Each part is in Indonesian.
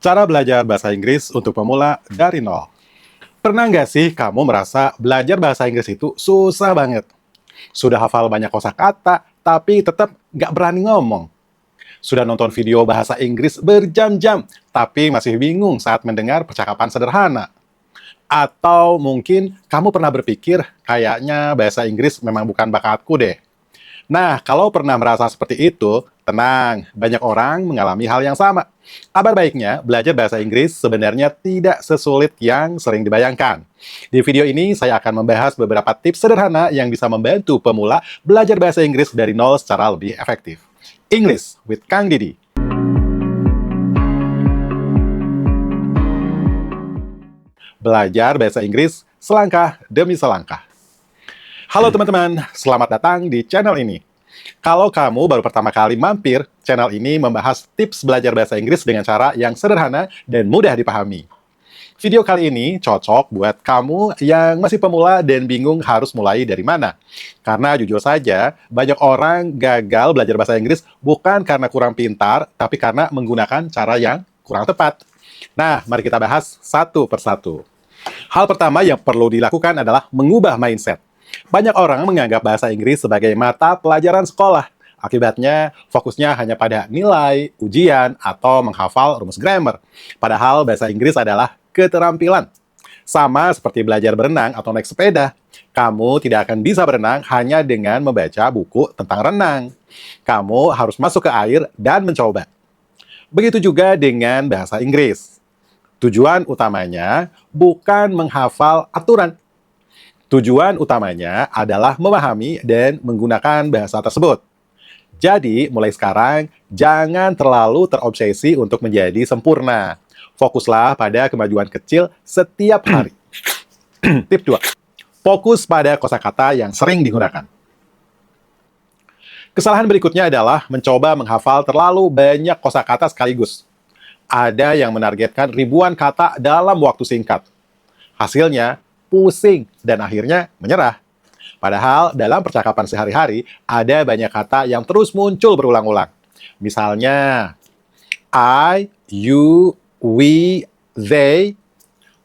Cara belajar bahasa Inggris untuk pemula dari nol. Pernah nggak sih kamu merasa belajar bahasa Inggris itu susah banget? Sudah hafal banyak kosakata, tapi tetap nggak berani ngomong. Sudah nonton video bahasa Inggris berjam-jam, tapi masih bingung saat mendengar percakapan sederhana. Atau mungkin kamu pernah berpikir, kayaknya bahasa Inggris memang bukan bakatku deh. Nah, kalau pernah merasa seperti itu, tenang, banyak orang mengalami hal yang sama. Kabar baiknya, belajar bahasa Inggris sebenarnya tidak sesulit yang sering dibayangkan. Di video ini, saya akan membahas beberapa tips sederhana yang bisa membantu pemula belajar bahasa Inggris dari nol secara lebih efektif. English with Kang Didi. Belajar bahasa Inggris selangkah demi selangkah. Halo teman-teman, selamat datang di channel ini. Kalau kamu baru pertama kali mampir, channel ini membahas tips belajar bahasa Inggris dengan cara yang sederhana dan mudah dipahami. Video kali ini cocok buat kamu yang masih pemula dan bingung harus mulai dari mana. Karena jujur saja, banyak orang gagal belajar bahasa Inggris bukan karena kurang pintar, tapi karena menggunakan cara yang kurang tepat. Nah, mari kita bahas satu persatu. Hal pertama yang perlu dilakukan adalah mengubah mindset. Banyak orang menganggap bahasa Inggris sebagai mata pelajaran sekolah. Akibatnya, fokusnya hanya pada nilai, ujian, atau menghafal rumus grammar. Padahal bahasa Inggris adalah keterampilan. Sama seperti belajar berenang atau naik sepeda. Kamu tidak akan bisa berenang hanya dengan membaca buku tentang renang. Kamu harus masuk ke air dan mencoba. Begitu juga dengan bahasa Inggris. Tujuan utamanya bukan menghafal aturan. Tujuan utamanya adalah memahami dan menggunakan bahasa tersebut. Jadi, mulai sekarang, jangan terlalu terobsesi untuk menjadi sempurna. Fokuslah pada kemajuan kecil setiap hari. Tip 2. Fokus pada kosakata yang sering digunakan. Kesalahan berikutnya adalah mencoba menghafal terlalu banyak kosakata sekaligus. Ada yang menargetkan ribuan kata dalam waktu singkat. Hasilnya, pusing, dan akhirnya menyerah. Padahal dalam percakapan sehari-hari, ada banyak kata yang terus muncul berulang-ulang. Misalnya, I, you, we, they,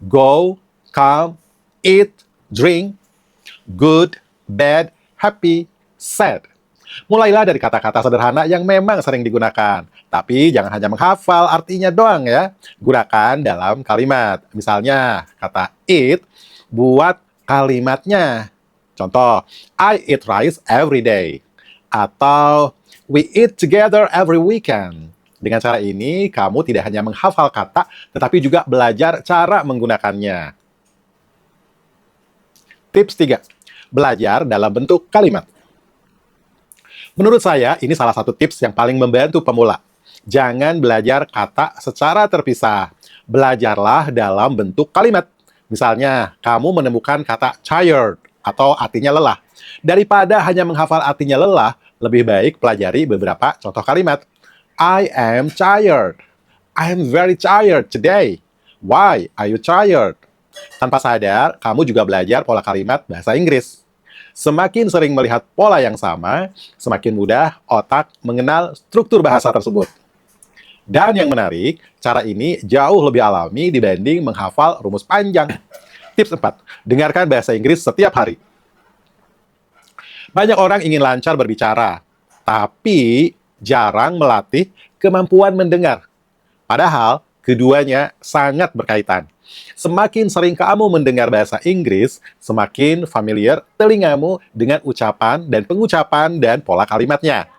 go, come, eat, drink, good, bad, happy, sad. Mulailah dari kata-kata sederhana yang memang sering digunakan. Tapi jangan hanya menghafal artinya doang ya. Gunakan dalam kalimat. Misalnya, kata eat, buat kalimatnya. Contoh, I eat rice every day. Atau, we eat together every weekend. Dengan cara ini, kamu tidak hanya menghafal kata, tetapi juga belajar cara menggunakannya. Tips 3. Belajar dalam bentuk kalimat. Menurut saya, ini salah satu tips yang paling membantu pemula. Jangan belajar kata secara terpisah. Belajarlah dalam bentuk kalimat. Misalnya, kamu menemukan kata tired atau artinya lelah. Daripada hanya menghafal artinya lelah, lebih baik pelajari beberapa contoh kalimat. I am tired. I am very tired today. Why are you tired? Tanpa sadar, kamu juga belajar pola kalimat bahasa Inggris. Semakin sering melihat pola yang sama, semakin mudah otak mengenal struktur bahasa tersebut. Dan yang menarik, cara ini jauh lebih alami dibanding menghafal rumus panjang. Tips 4. Dengarkan bahasa Inggris setiap hari. Banyak orang ingin lancar berbicara, tapi jarang melatih kemampuan mendengar. Padahal, keduanya sangat berkaitan. Semakin sering kamu mendengar bahasa Inggris, semakin familiar telingamu dengan ucapan dan pengucapan dan pola kalimatnya.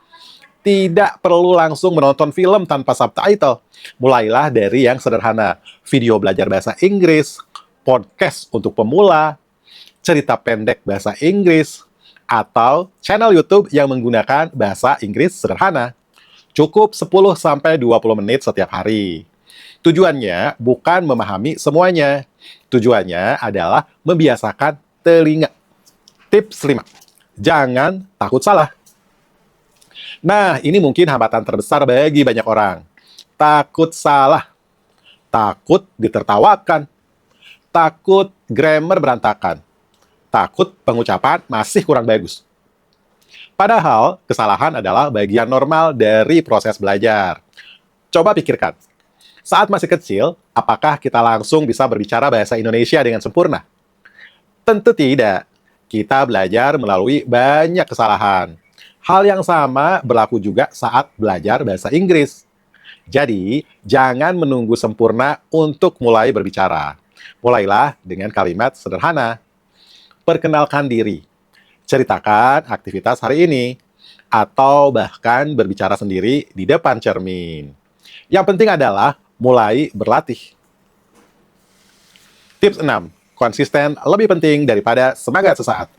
Tidak perlu langsung menonton film tanpa subtitle. Mulailah dari yang sederhana. Video belajar bahasa Inggris, podcast untuk pemula, cerita pendek bahasa Inggris, atau channel YouTube yang menggunakan bahasa Inggris sederhana. Cukup 10-20 menit setiap hari. Tujuannya bukan memahami semuanya. Tujuannya adalah membiasakan telinga. Tips 5. Jangan takut salah. Nah, ini mungkin hambatan terbesar bagi banyak orang. Takut salah. Takut ditertawakan. Takut grammar berantakan. Takut pengucapan masih kurang bagus. Padahal, kesalahan adalah bagian normal dari proses belajar. Coba pikirkan. Saat masih kecil, apakah kita langsung bisa berbicara bahasa Indonesia dengan sempurna? Tentu tidak. Kita belajar melalui banyak kesalahan. Hal yang sama berlaku juga saat belajar bahasa Inggris. Jadi, jangan menunggu sempurna untuk mulai berbicara. Mulailah dengan kalimat sederhana. Perkenalkan diri. Ceritakan aktivitas hari ini. Atau bahkan berbicara sendiri di depan cermin. Yang penting adalah mulai berlatih. Tips 6. Konsisten lebih penting daripada semangat sesaat.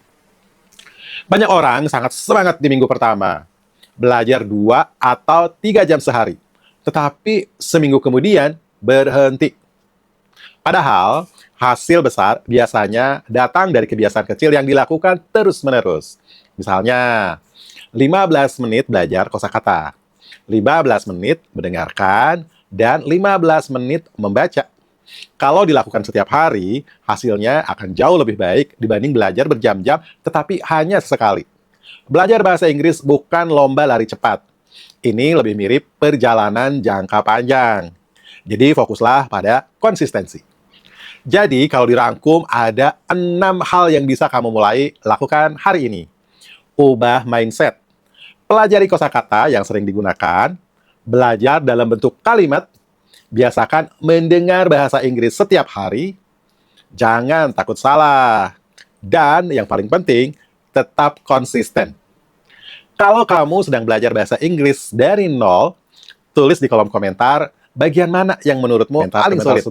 Banyak orang sangat semangat di minggu pertama. Belajar 2 atau 3 jam sehari. Tetapi seminggu kemudian berhenti. Padahal, hasil besar biasanya datang dari kebiasaan kecil yang dilakukan terus-menerus. Misalnya, 15 menit belajar kosakata, 15 menit mendengarkan, dan 15 menit membaca. Kalau dilakukan setiap hari, hasilnya akan jauh lebih baik dibanding belajar berjam-jam tetapi hanya sesekali. Belajar bahasa Inggris bukan lomba lari cepat. Ini lebih mirip perjalanan jangka panjang. Jadi fokuslah pada konsistensi. Jadi kalau dirangkum ada 6 hal yang bisa kamu mulai lakukan hari ini. Ubah mindset. Pelajari kosakata yang sering digunakan. Belajar dalam bentuk kalimat. Biasakan mendengar bahasa Inggris setiap hari. Jangan takut salah. Dan yang paling penting, tetap konsisten. Kalau kamu sedang belajar bahasa Inggris dari nol, tulis di kolom komentar bagian mana yang menurutmu paling sulit.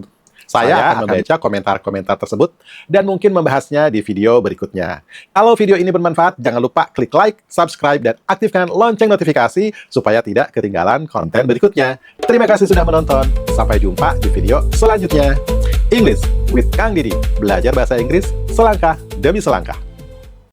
Saya akan membaca komentar-komentar tersebut dan mungkin membahasnya di video berikutnya. Kalau video ini bermanfaat, jangan lupa klik like, subscribe, dan aktifkan lonceng notifikasi supaya tidak ketinggalan konten berikutnya. Terima kasih sudah menonton. Sampai jumpa di video selanjutnya. English with Kang Didi. Belajar bahasa Inggris selangkah demi selangkah.